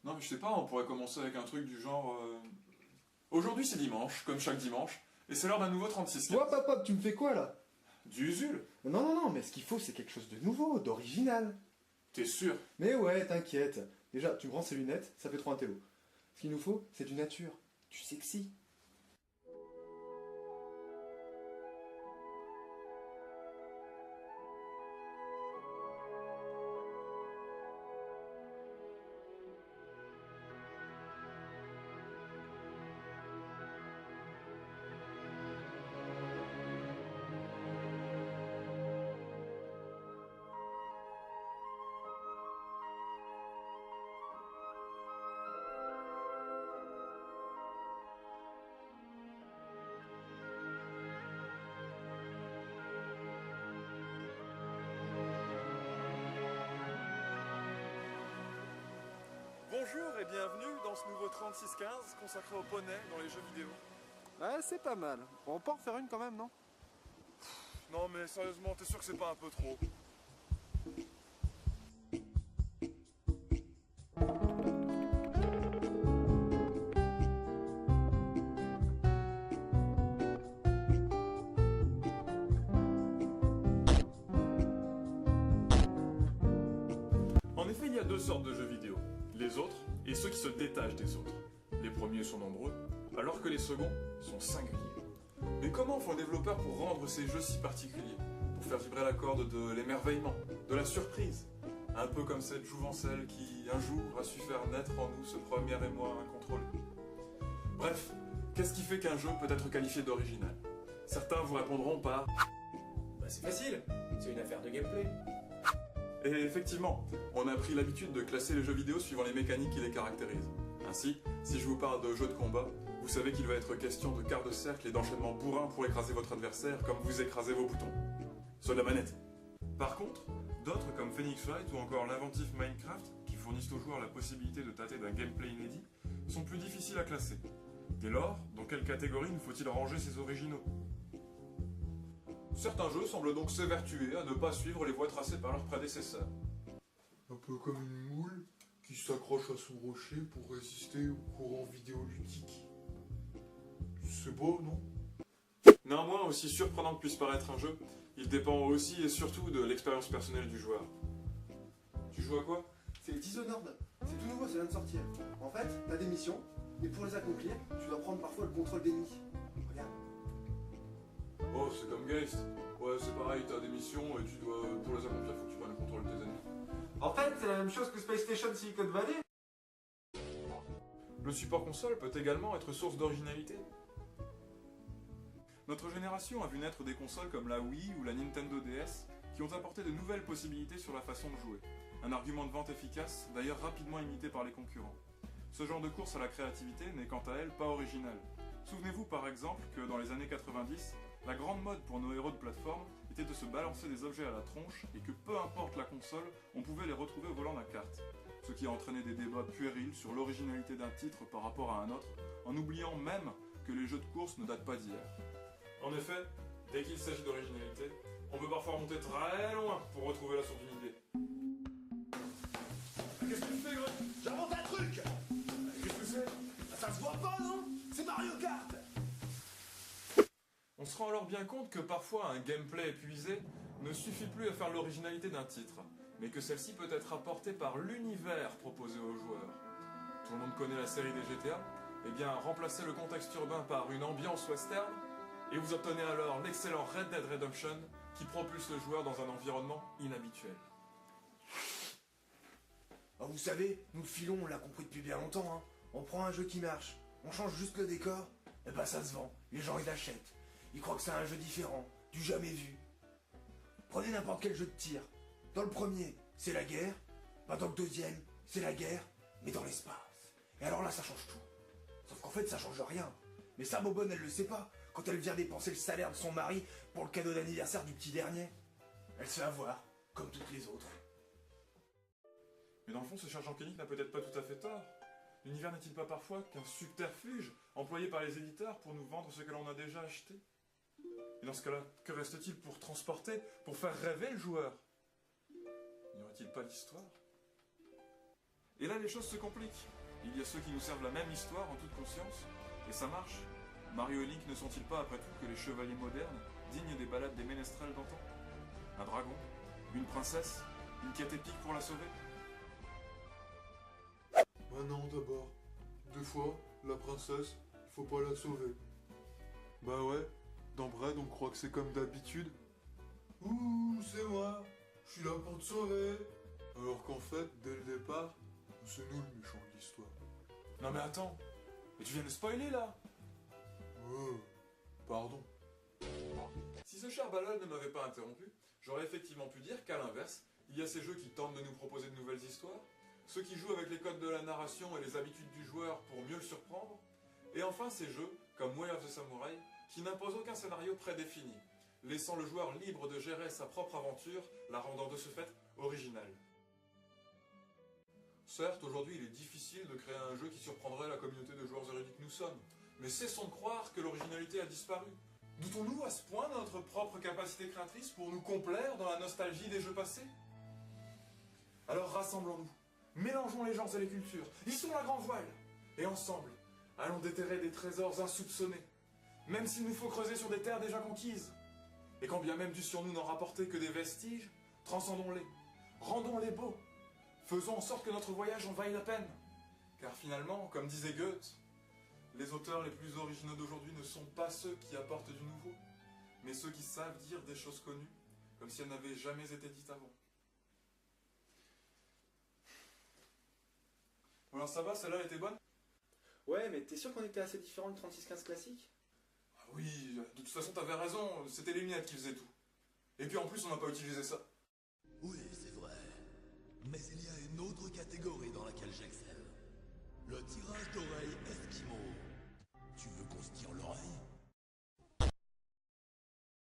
Non mais je sais pas, on pourrait commencer avec un truc du genre... Aujourd'hui c'est dimanche, comme chaque dimanche, et c'est l'heure d'un nouveau 36 Hop, hop, hop, tu me fais quoi là? Du Usul. Non, non, non, mais ce qu'il faut, c'est quelque chose de nouveau, d'original. T'es sûr? Mais ouais, t'inquiète. Déjà, tu me rends ces lunettes, ça fait trop un télo. Ce qu'il nous faut, c'est du nature, du sexy. Bonjour et bienvenue dans ce nouveau 3615 consacré au poney dans les jeux vidéo. Ouais, c'est pas mal. On peut en faire une quand même, non? Non mais sérieusement, t'es sûr que c'est pas un peu trop? En effet, il y a deux sortes de jeux vidéo. Les autres et ceux qui se détachent des autres. Les premiers sont nombreux, alors que les seconds sont singuliers. Mais comment font les développeurs pour rendre ces jeux si particuliers? Pour faire vibrer la corde de l'émerveillement, de la surprise? Un peu comme cette jouvencelle qui, un jour, a su faire naître en nous ce premier émoi incontrôlé. Bref, qu'est-ce qui fait qu'un jeu peut être qualifié d'original? Certains vous répondront par... Bah c'est facile, c'est une affaire de gameplay. Et effectivement, on a pris l'habitude de classer les jeux vidéo suivant les mécaniques qui les caractérisent. Ainsi, si je vous parle de jeux de combat, vous savez qu'il va être question de quarts de cercle et d'enchaînements bourrins pour écraser votre adversaire comme vous écrasez vos boutons. Sur la manette. Par contre, d'autres comme Phoenix Wright ou encore l'inventif Minecraft, qui fournissent aux joueurs la possibilité de tâter d'un gameplay inédit, sont plus difficiles à classer. Dès lors, dans quelle catégorie nous faut-il ranger ces originaux? Certains jeux semblent donc s'évertuer à ne pas suivre les voies tracées par leurs prédécesseurs. Un peu comme une moule qui s'accroche à son rocher pour résister au courant vidéoludique. C'est beau, non? Néanmoins, aussi surprenant que puisse paraître un jeu, il dépend aussi et surtout de l'expérience personnelle du joueur. Tu joues à quoi? C'est Dishonored. C'est tout nouveau, ça vient de sortir. En fait, t'as des missions, et pour les accomplir, tu dois prendre parfois le contrôle d'ennemis. Regarde. Oh, c'est comme Geist. Ouais, c'est pareil, t'as des missions et tu dois, pour les accomplir, faut que tu prennes le contrôle de tes ennemis. En fait, c'est la même chose que Space Station Silicon Valley. Le support console peut également être source d'originalité. Notre génération a vu naître des consoles comme la Wii ou la Nintendo DS qui ont apporté de nouvelles possibilités sur la façon de jouer. Un argument de vente efficace, d'ailleurs rapidement imité par les concurrents. Ce genre de course à la créativité n'est quant à elle pas original. Souvenez-vous par exemple que dans les années 90, la grande mode pour nos héros de plateforme était de se balancer des objets à la tronche et que peu importe la console, on pouvait les retrouver au volant d'un kart. Ce qui a entraîné des débats puérils sur l'originalité d'un titre par rapport à un autre, en oubliant même que les jeux de course ne datent pas d'hier. En effet, dès qu'il s'agit d'originalité, on peut parfois remonter très loin pour retrouver la source d'une idée. Qu'est-ce que tu fais, Greg? J'invente un truc. Qu'est-ce que c'est? Ça se voit pas, non? C'est Mario Kart. On se rend alors bien compte que parfois un gameplay épuisé ne suffit plus à faire l'originalité d'un titre, mais que celle-ci peut être apportée par l'univers proposé aux joueurs. Tout le monde connaît la série des GTA? Eh bien, remplacez le contexte urbain par une ambiance western, et vous obtenez alors l'excellent Red Dead Redemption qui propulse le joueur dans un environnement inhabituel. Oh, vous savez, nous le filon, on l'a compris depuis bien longtemps, hein. On prend un jeu qui marche, on change juste le décor, et bah ça se vend, les gens ils l'achètent. Ils croient que c'est un jeu différent, du jamais vu. Prenez n'importe quel jeu de tir. Dans le premier, c'est la guerre, bah dans le deuxième, c'est la guerre, mais dans l'espace. Et alors là, ça change tout. Sauf qu'en fait, ça change rien. Mais sa bobonne, elle le sait pas, quand elle vient dépenser le salaire de son mari pour le cadeau d'anniversaire du petit dernier. Elle se fait avoir, comme toutes les autres. Mais dans le fond, ce cher Jean Koenig n'a peut-être pas tout à fait tort. L'univers n'est-il pas parfois qu'un subterfuge employé par les éditeurs pour nous vendre ce que l'on a déjà acheté? Et dans ce cas-là, que reste-t-il pour transporter, pour faire rêver le joueur? N'y aurait-il pas l'histoire? Et là, les choses se compliquent. Il y a ceux qui nous servent la même histoire en toute conscience, et ça marche. Mario et Link ne sont-ils pas, après tout, que les chevaliers modernes, dignes des ballades des ménestrels d'antan? Un dragon? Une princesse? Une quête épique pour la sauver? Maintenant d'abord. Deux fois, la princesse, il faut pas la sauver. Bah ouais, dans Braid on croit que c'est comme d'habitude. Ouh, c'est moi, je suis là pour te sauver. Alors qu'en fait, dès le départ, c'est nous le méchant de l'histoire. Non mais attends, mais tu viens de spoiler là! Pardon. Si ce cher Balol ne m'avait pas interrompu, j'aurais effectivement pu dire qu'à l'inverse, il y a ces jeux qui tentent de nous proposer de nouvelles histoires, ceux qui jouent avec les codes de la narration et les habitudes du joueur pour mieux le surprendre, et enfin ces jeux, comme Way of the Samurai, qui n'imposent aucun scénario prédéfini, laissant le joueur libre de gérer sa propre aventure, la rendant de ce fait originale. Certes, aujourd'hui il est difficile de créer un jeu qui surprendrait la communauté de joueurs érudits que nous sommes, mais cessons de croire que l'originalité a disparu. Doutons-nous à ce point de notre propre capacité créatrice pour nous complaire dans la nostalgie des jeux passés? Alors rassemblons-nous, mélangeons les genres et les cultures, hissons la grand voile, et ensemble, allons déterrer des trésors insoupçonnés, même s'il nous faut creuser sur des terres déjà conquises. Et quand bien même dussions-nous n'en rapporter que des vestiges, transcendons-les, rendons-les beaux, faisons en sorte que notre voyage en vaille la peine. Car finalement, comme disait Goethe, les auteurs les plus originaux d'aujourd'hui ne sont pas ceux qui apportent du nouveau, mais ceux qui savent dire des choses connues, comme si elles n'avaient jamais été dites avant. Bon alors ça va, celle-là elle était bonne? Ouais, mais t'es sûr qu'on était assez différents du 3615 classique? Ah oui, de toute façon t'avais raison, c'était les lunettes qui faisaient tout. Et puis en plus on n'a pas utilisé ça. Oui, c'est vrai. Mais il y a une autre catégorie dans laquelle j'excelle.